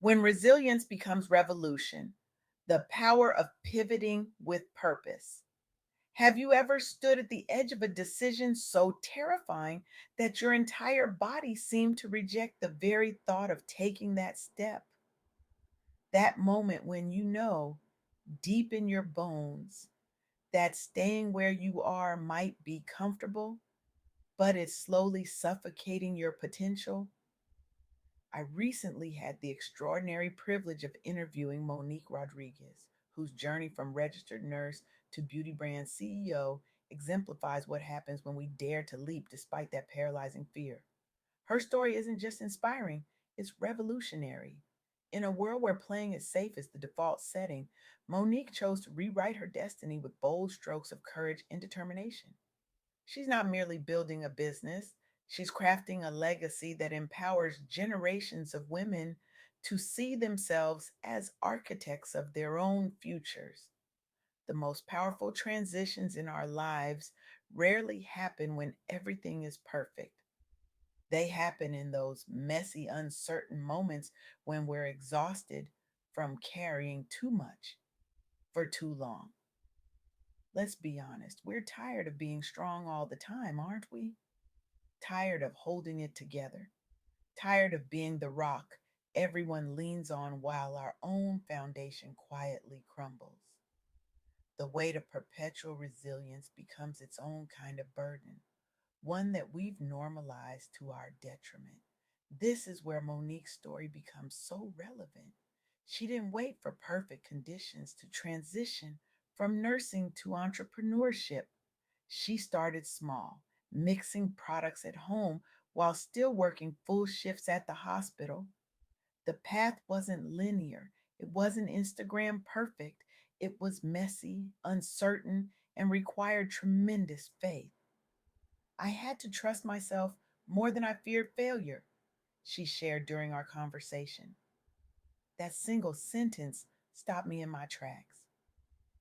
When resilience becomes revolution, the power of pivoting with purpose. Have you ever stood at the edge of a decision so terrifying that your entire body seemed to reject the very thought of taking that step? That moment when you know deep in your bones that staying where you are might be comfortable, but it's slowly suffocating your potential. I recently had the extraordinary privilege of interviewing Monique Rodriguez, whose journey from registered nurse to beauty brand CEO exemplifies what happens when we dare to leap despite that paralyzing fear. Her story isn't just inspiring, it's revolutionary. In a world where playing it safe is the default setting, Monique chose to rewrite her destiny with bold strokes of courage and determination. She's not merely building a business, she's crafting a legacy that empowers generations of women to see themselves as architects of their own futures. The most powerful transitions in our lives rarely happen when everything is perfect. They happen in those messy, uncertain moments when we're exhausted from carrying too much for too long. Let's be honest, we're tired of being strong all the time, aren't we? Tired of holding it together, tired of being the rock everyone leans on while our own foundation quietly crumbles. The weight of perpetual resilience becomes its own kind of burden, one that we've normalized to our detriment. This is where Monique's story becomes so relevant. She didn't wait for perfect conditions to transition from nursing to entrepreneurship. She started small, mixing products at home while still working full shifts at the hospital. The path wasn't linear, it wasn't Instagram perfect. It was messy, uncertain, and required tremendous faith. I had to trust myself more than I feared failure, she shared during our conversation. That single sentence stopped me in my tracks.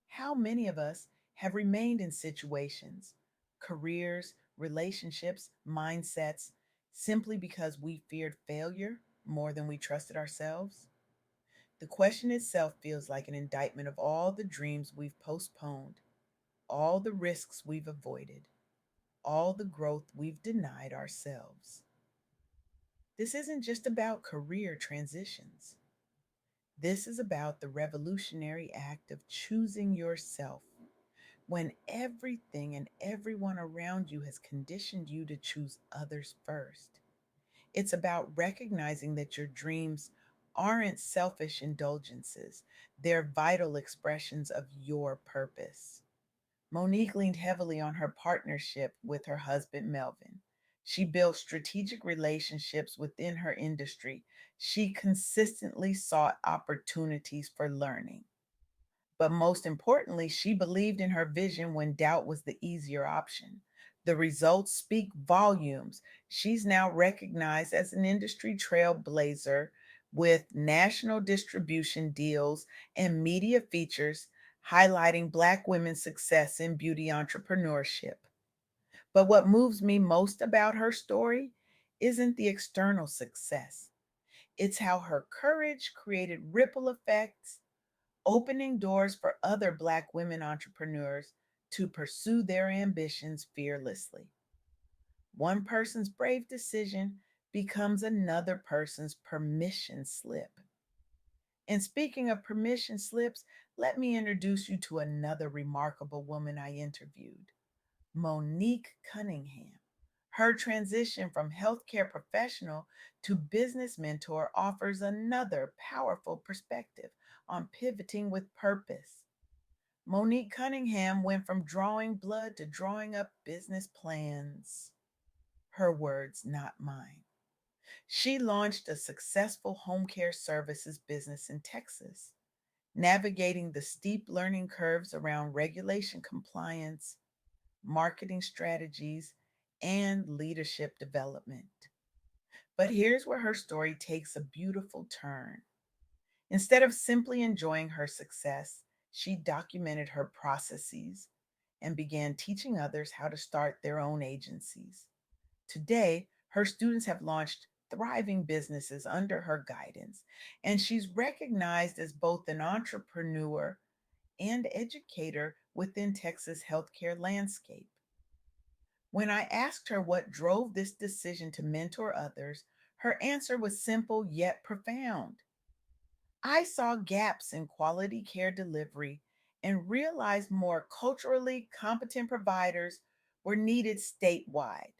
How many of us have remained in situations, careers, relationships, mindsets, simply because we feared failure more than we trusted ourselves? The question itself feels like an indictment of all the dreams we've postponed, all the risks we've avoided, all the growth we've denied ourselves. This isn't just about career transitions. This is about the revolutionary act of choosing yourself when everything and everyone around you has conditioned you to choose others first. It's about recognizing that your dreams aren't selfish indulgences, they're vital expressions of your purpose. Monique leaned heavily on her partnership with her husband, Melvin. She built strategic relationships within her industry. She consistently sought opportunities for learning. But most importantly, she believed in her vision when doubt was the easier option. The results speak volumes. She's now recognized as an industry trailblazer with national distribution deals and media features highlighting Black women's success in beauty entrepreneurship. But what moves me most about her story isn't the external success, it's how her courage created ripple effects, opening doors for other Black women entrepreneurs to pursue their ambitions fearlessly. One person's brave decision becomes another person's permission slip. And speaking of permission slips, let me introduce you to another remarkable woman I interviewed, Monique Cunningham. Her transition from healthcare professional to business mentor offers another powerful perspective on pivoting with purpose. Monique Cunningham went from drawing blood to drawing up business plans. Her words, not mine. She launched a successful home care services business in Texas, navigating the steep learning curves around regulation compliance, marketing strategies, and leadership development. But here's where her story takes a beautiful turn. Instead of simply enjoying her success, she documented her processes and began teaching others how to start their own agencies. Today, her students have launched thriving businesses under her guidance, and she's recognized as both an entrepreneur and educator within Texas healthcare landscape. When I asked her what drove this decision to mentor others, her answer was simple yet profound. I saw gaps in quality care delivery and realized more culturally competent providers were needed statewide.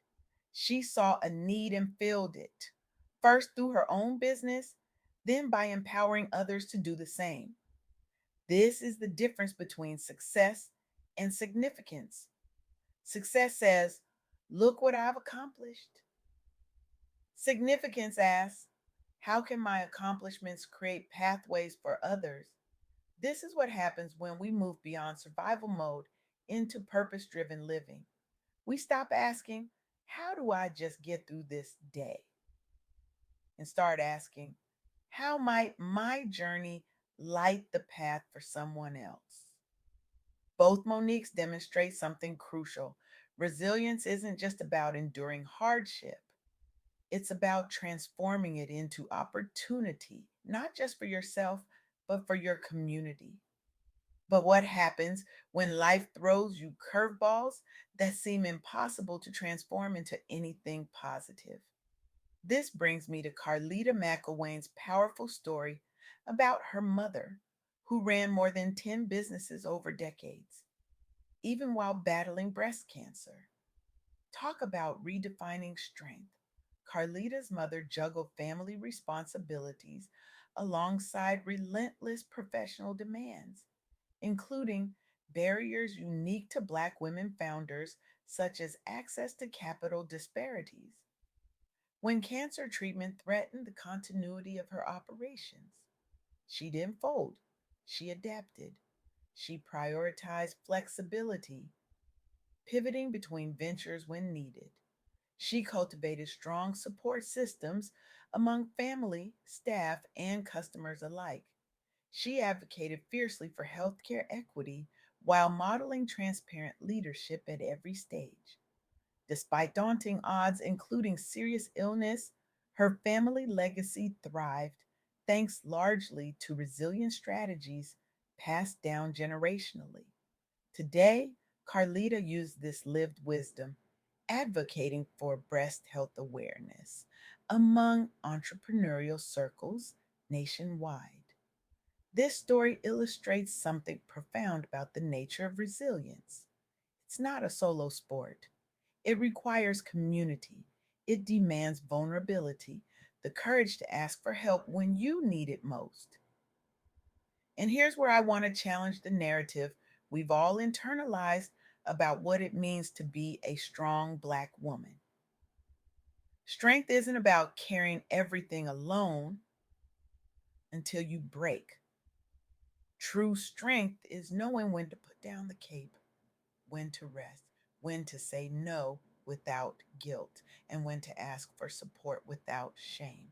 She saw a need and filled it, first through her own business, then by empowering others to do the same. This is the difference between success and significance. Success says, look what I've accomplished. Significance asks, how can my accomplishments create pathways for others? This is what happens when we move beyond survival mode into purpose driven living. We stop asking, how do I just get through this day? And start asking, how might my journey light the path for someone else? Both Moniques demonstrate something crucial. Resilience isn't just about enduring hardship, it's about transforming it into opportunity, not just for yourself, but for your community. But what happens when life throws you curveballs that seem impossible to transform into anything positive? This brings me to Carlita McElwain's powerful story about her mother, who ran more than 10 businesses over decades, even while battling breast cancer. Talk about redefining strength. Carlita's mother juggled family responsibilities alongside relentless professional demands, including barriers unique to Black women founders, such as access to capital disparities. When cancer treatment threatened the continuity of her operations, she didn't fold, she adapted. She prioritized flexibility, pivoting between ventures when needed. She cultivated strong support systems among family, staff, and customers alike. She advocated fiercely for healthcare equity while modeling transparent leadership at every stage. Despite daunting odds, including serious illness, her family legacy thrived thanks largely to resilient strategies passed down generationally. Today, Carlita used this lived wisdom, advocating for breast health awareness among entrepreneurial circles nationwide. This story illustrates something profound about the nature of resilience. It's not a solo sport, it requires community, it demands vulnerability, the courage to ask for help when you need it most. And here's where I want to challenge the narrative we've all internalized about what it means to be a strong Black woman. Strength isn't about carrying everything alone until you break. True strength is knowing when to put down the cape, when to rest, when to say no without guilt, and when to ask for support without shame.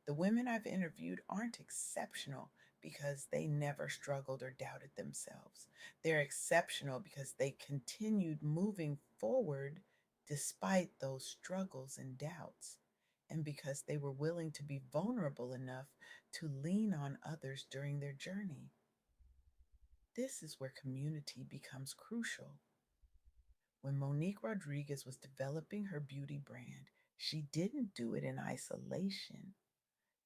The women I've interviewed aren't exceptional because they never struggled or doubted themselves. They're exceptional because they continued moving forward despite those struggles and doubts, and because they were willing to be vulnerable enough to lean on others during their journey. This is where community becomes crucial. When Monique Rodriguez was developing her beauty brand, she didn't do it in isolation.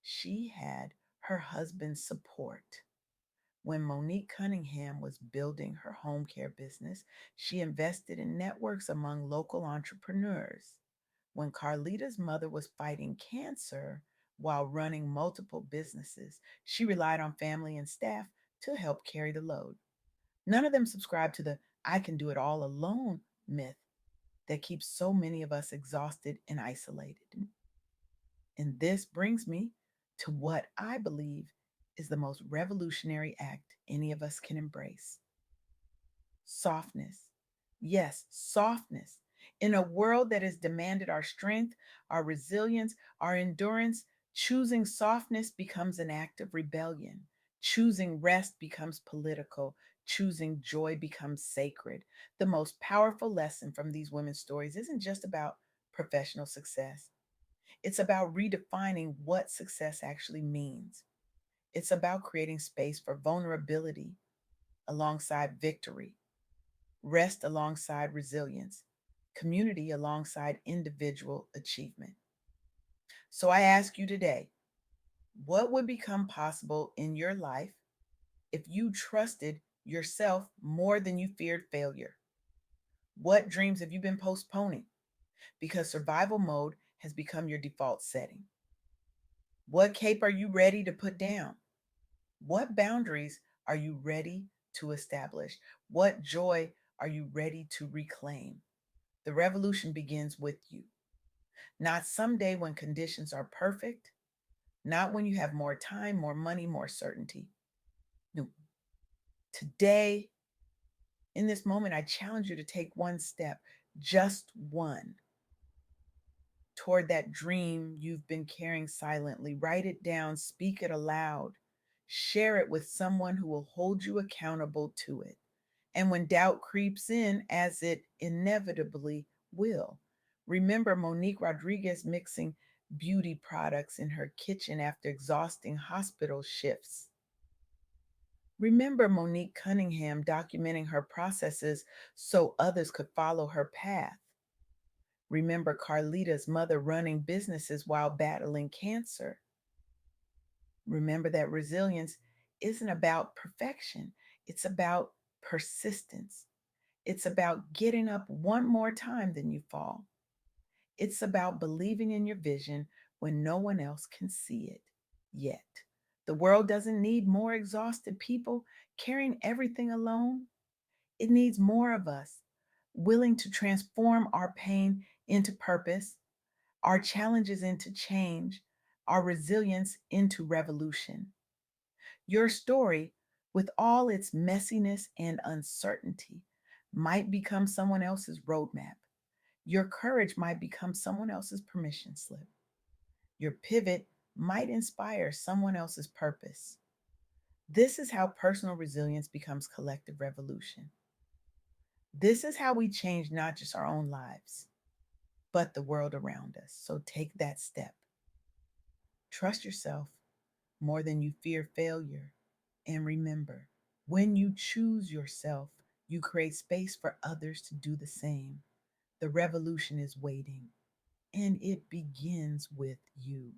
She had her husband's support. When Monique Cunningham was building her home care business, she invested in networks among local entrepreneurs. When Carlita's mother was fighting cancer while running multiple businesses, she relied on family and staff to help carry the load. None of them subscribed to the I can do it all alone myth that keeps so many of us exhausted and isolated. And this brings me to what I believe is the most revolutionary act any of us can embrace: softness. Yes, softness. In a world that has demanded our strength, our resilience, our endurance, choosing softness becomes an act of rebellion. Choosing rest becomes political. Choosing joy becomes sacred. The most powerful lesson from these women's stories isn't just about professional success, It's about redefining what success actually means. It's about creating space for vulnerability alongside victory, rest alongside resilience, community alongside individual achievement. So I ask you today, what would become possible in your life if you trusted yourself more than you feared failure? What dreams have you been postponing because survival mode has become your default setting? What cape are you ready to put down? What boundaries are you ready to establish? What joy are you ready to reclaim? The revolution begins with you. Not someday when conditions are perfect, not when you have more time, more money, more certainty. No. Today, in this moment, I challenge you to take one step, just one, toward that dream you've been carrying silently. Write it down, speak it aloud, share it with someone who will hold you accountable to it. And when doubt creeps in, as it inevitably will, remember Monique Rodriguez mixing beauty products in her kitchen after exhausting hospital shifts. Remember Monique Cunningham documenting her processes so others could follow her path. Remember Carlita's mother running businesses while battling cancer. Remember that resilience isn't about perfection, it's about persistence. It's about getting up one more time than you fall. It's about believing in your vision when no one else can see it yet. The world doesn't need more exhausted people carrying everything alone. It needs more of us willing to transform our pain into purpose, our challenges into change, our resilience into revolution. Your story, with all its messiness and uncertainty, might become someone else's roadmap. Your courage might become someone else's permission slip. Your pivot might inspire someone else's purpose. This is how personal resilience becomes collective revolution. This is how we change not just our own lives, but the world around us. So take that step. Trust yourself more than you fear failure. And remember, when you choose yourself, you create space for others to do the same. The revolution is waiting, and it begins with you.